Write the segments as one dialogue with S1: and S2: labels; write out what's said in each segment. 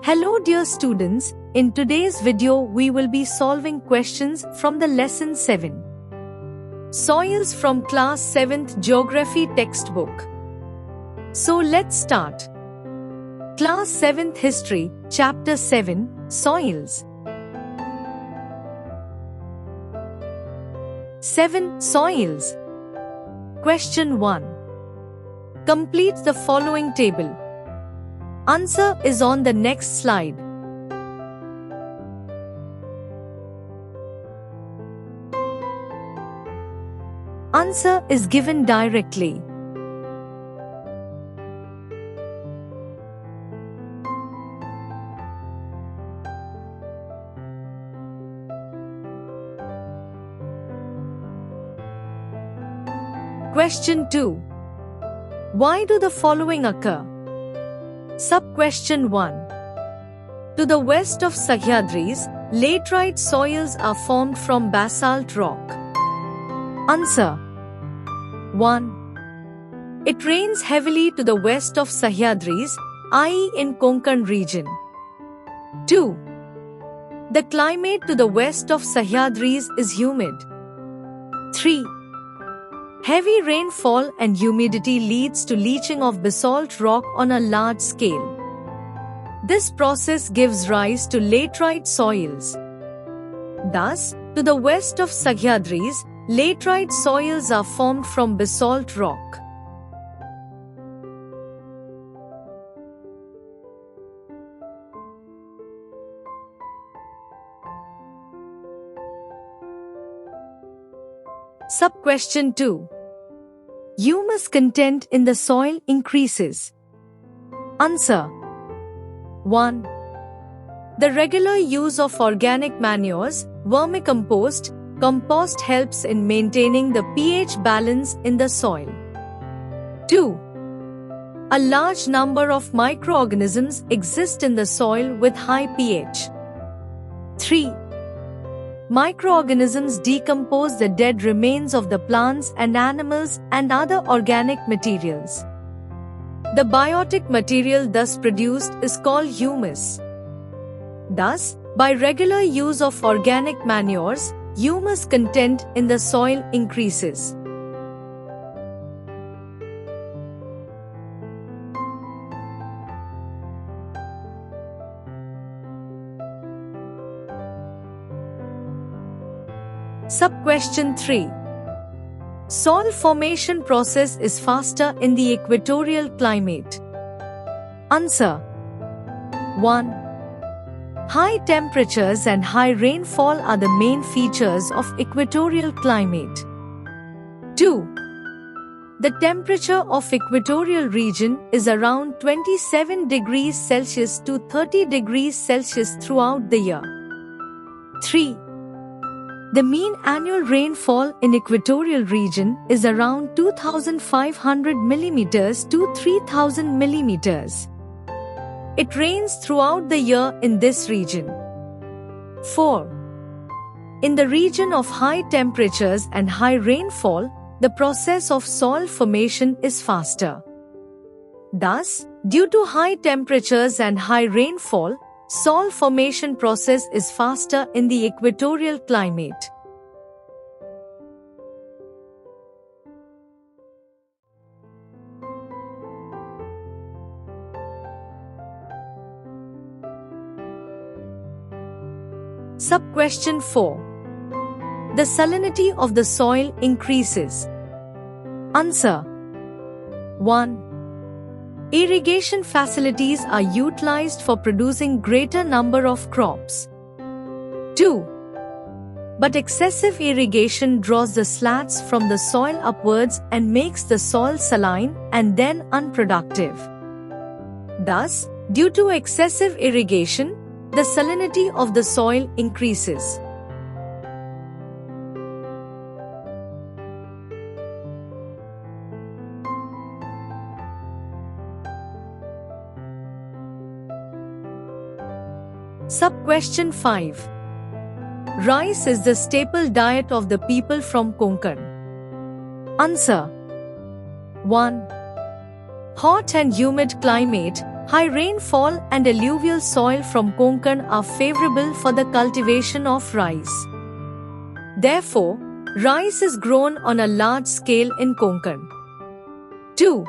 S1: Hello dear students, in today's video we will be solving questions from the lesson 7. Soils from class 7th geography textbook. So let's start. Class 7th history, chapter 7, soils. 7. Soils. Question 1. Complete the following table. Answer is on the next slide. Answer is given directly. Question 2. Why do the following occur? Sub-question 1. To the west of Sahyadris, laterite soils are formed from basalt rock. Answer. 1. It rains heavily to the west of Sahyadris, i.e. in Konkan region. 2. The climate to the west of Sahyadris is humid. 3. Heavy rainfall and humidity leads to leaching of basalt rock on a large scale. This process gives rise to laterite soils. Thus, to the west of Sahyadris, laterite soils are formed from basalt rock. Sub-question 2. Humus content in the soil increases. Answer. 1. The regular use of organic manures, vermicompost, compost helps in maintaining the pH balance in the soil. 2. A large number of microorganisms exist in the soil with high pH. 3. Microorganisms decompose the dead remains of the plants and animals and other organic materials. The biotic material thus produced is called humus. Thus, by regular use of organic manures, humus content in the soil increases. Sub-question 3. Soil formation process is faster in the equatorial climate. Answer. 1. High temperatures and high rainfall are the main features of equatorial climate. 2. The temperature of equatorial region is around 27 degrees Celsius to 30 degrees Celsius throughout the year. 3. The mean annual rainfall in equatorial region is around 2,500 mm to 3,000 mm. It rains throughout the year in this region. 4. In the region of high temperatures and high rainfall, the process of soil formation is faster. Thus, due to high temperatures and high rainfall, soil formation process is faster in the equatorial climate. Sub-question 4. The salinity of the soil increases. Answer. 1. Irrigation facilities are utilized for producing greater number of crops. 2. But excessive irrigation draws the slats from the soil upwards and makes the soil saline and then unproductive. Thus, due to excessive irrigation, the salinity of the soil increases. Sub-question 5. Rice is the staple diet of the people from Konkan. Answer. 1. Hot and humid climate, High rainfall and alluvial soil from Konkan are favorable for the cultivation of rice. Therefore, rice is grown on a large scale in Konkan. 2.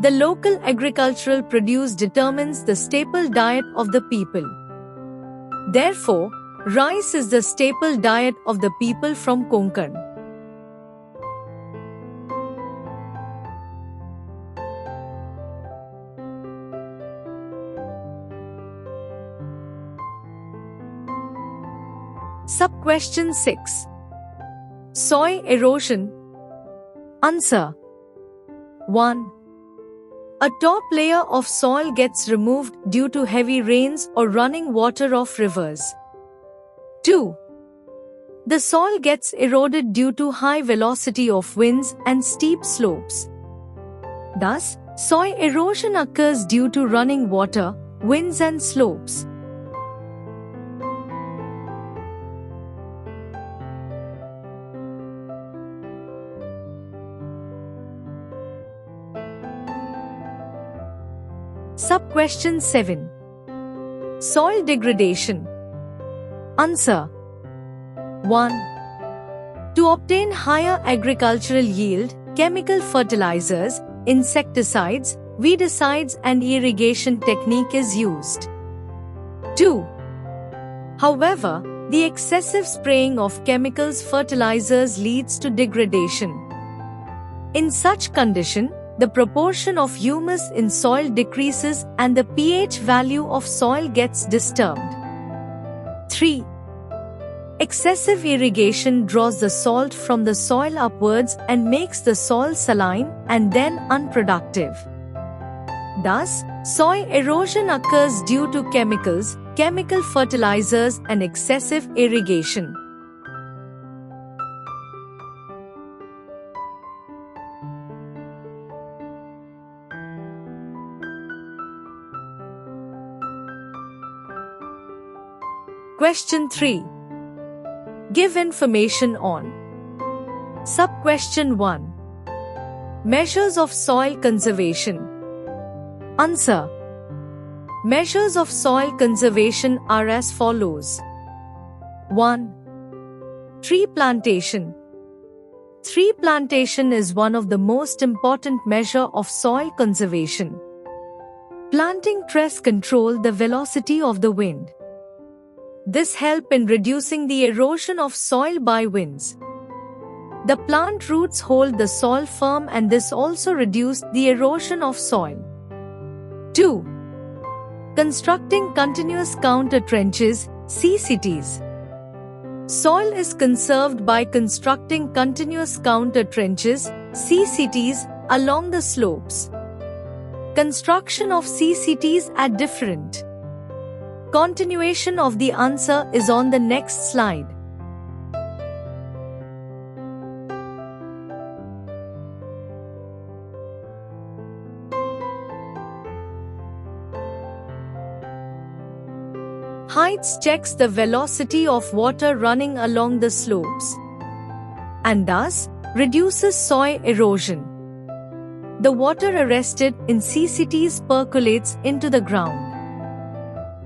S1: The local agricultural produce determines the staple diet of the people. Therefore, rice is the staple diet of the people from Konkan. Sub-question 6. Soil erosion. Answer. 1. A top layer of soil gets removed due to heavy rains or running water of rivers. 2. The soil gets eroded due to high velocity of winds and steep slopes. Thus, soil erosion occurs due to running water, winds and slopes. Sub-question 7. Soil degradation. Answer. 1. To obtain higher agricultural yield, chemical fertilizers, insecticides, weedicides and irrigation technique is used. 2. However, the excessive spraying of chemicals fertilizers leads to degradation. In such condition, the proportion of humus in soil decreases and the pH value of soil gets disturbed. 3. Excessive irrigation draws the salt from the soil upwards and makes the soil saline and then unproductive. Thus, soil erosion occurs due to chemicals, chemical fertilizers and excessive irrigation. Question 3. Give information on. Sub-question 1. Measures of soil conservation. Answer. Measures of soil conservation are as follows. 1. Tree plantation. Tree plantation is one of the most important measure of soil conservation. Planting trees control the velocity of the wind. This helps in reducing the erosion of soil by winds. The plant roots hold the soil firm and this also reduces the erosion of soil. 2. Constructing continuous counter trenches, CCTs. Soil is conserved by constructing continuous counter trenches, CCTs, along the slopes. Construction of CCTs are different. Continuation of the answer is on the next slide. Heights checks the velocity of water running along the slopes and thus reduces soil erosion. The water arrested in CCTs percolates into the ground.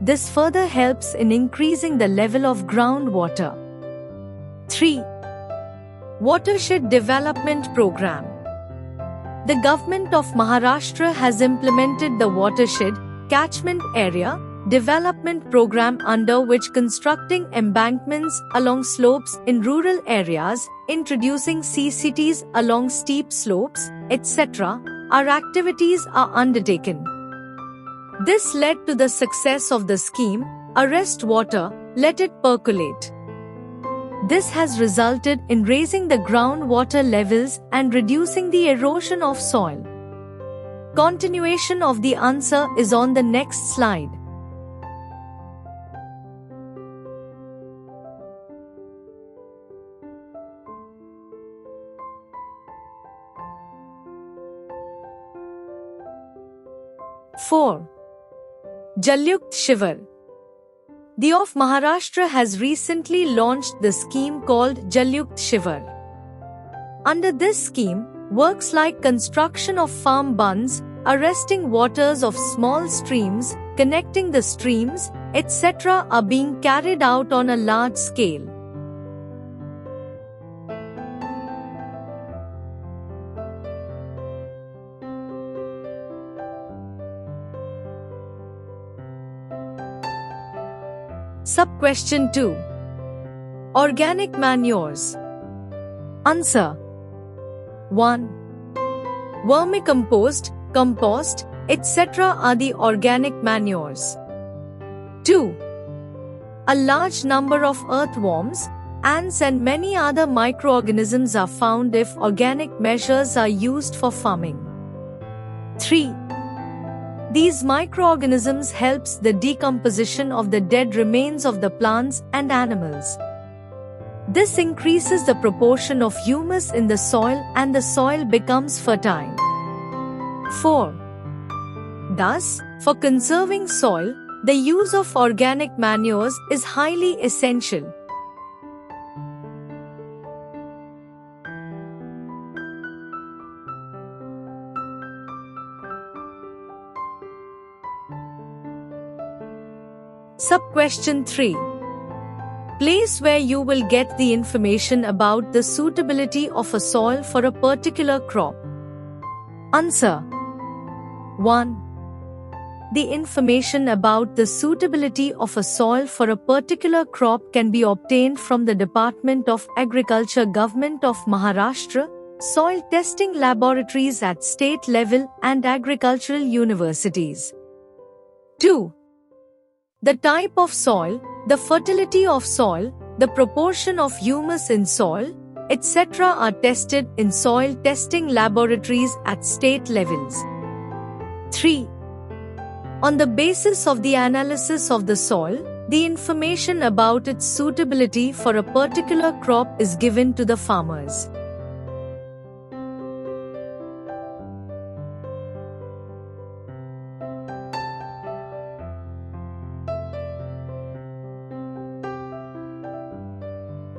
S1: This further helps in increasing the level of groundwater. 3. Watershed Development Program. The government of Maharashtra has implemented the Watershed Catchment Area Development Program, under which constructing embankments along slopes in rural areas, introducing CCTs along steep slopes, etc., our activities are undertaken. This led to the success of the scheme, Arrest Water, Let It Percolate. This has resulted in raising the groundwater levels and reducing the erosion of soil. Continuation of the answer is on the next slide. Four. Jalyukt Shivar. The of Maharashtra has recently launched the scheme called Jalyukt Shivar. Under this scheme, works like construction of farm bunds, arresting waters of small streams, connecting the streams, etc. are being carried out on a large scale. Sub-question 2. Organic manures. Answer. 1. Vermicompost, compost, etc. are the organic manures. 2. A large number of earthworms, ants and many other microorganisms are found if organic measures are used for farming. 3. These microorganisms helps the decomposition of the dead remains of the plants and animals. This increases the proportion of humus in the soil and the soil becomes fertile. 4. Thus, for conserving soil, the use of organic manures is highly essential. Sub-question 3. Place where you will get the information about the suitability of a soil for a particular crop. Answer. 1. The information about the suitability of a soil for a particular crop can be obtained from the Department of Agriculture Government of Maharashtra, soil testing laboratories at state level and agricultural universities. 2. The type of soil, the fertility of soil, the proportion of humus in soil, etc. are tested in soil testing laboratories at state levels. 3. On the basis of the analysis of the soil, the information about its suitability for a particular crop is given to the farmers.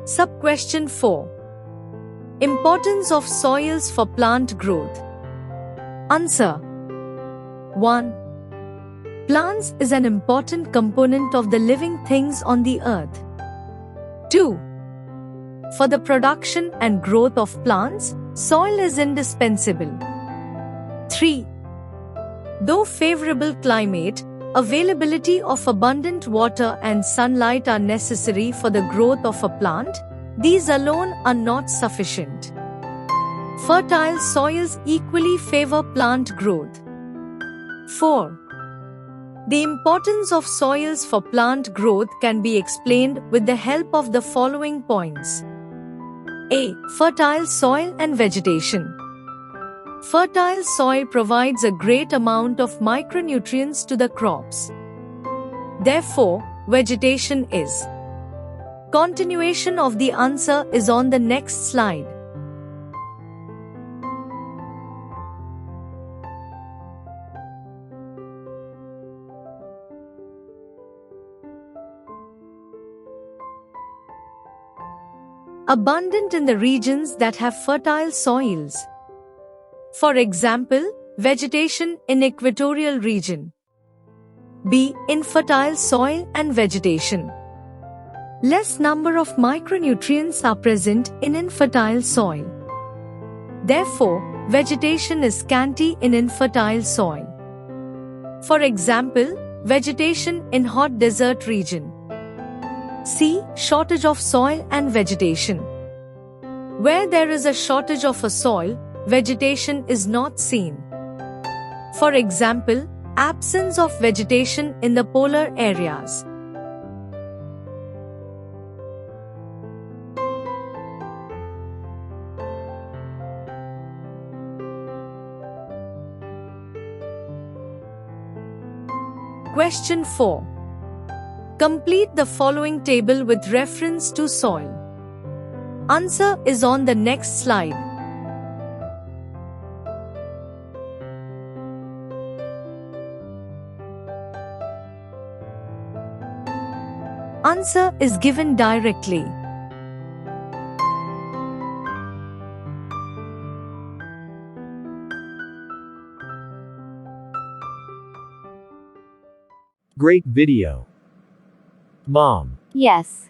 S1: Sub-question 4. Importance of soils for plant growth. Answer. 1. Plants is an important component of the living things on the earth. 2. For the production and growth of plants, soil is indispensable. 3. Though favorable climate, availability of abundant water and sunlight are necessary for the growth of a plant, these alone are not sufficient. Fertile soils equally favor plant growth. 4. The importance of soils for plant growth can be explained with the help of the following points. A. Fertile soil and vegetation. Fertile soil provides a great amount of micronutrients to the crops. Therefore, vegetation is. Continuation of the answer is on the next slide. Abundant in the regions that have fertile soils. For example, vegetation in equatorial region. B. Infertile soil and vegetation. Less number of micronutrients are present in infertile soil. Therefore, vegetation is scanty in infertile soil. For example, vegetation in hot desert region. C. Shortage of soil and vegetation. Where there is a shortage of a soil, vegetation is not seen. For example, absence of vegetation in the polar areas. Question 4. Complete the following table with reference to soil. Answer is on the next slide. Answer is given directly.
S2: Great video. Mom.
S3: Yes.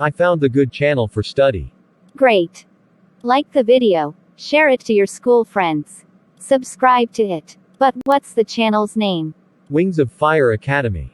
S2: I found the good channel for study.
S3: Great. Like the video. Share it to your school friends. Subscribe to it. But what's the channel's name?
S2: Wings of Fire Academy.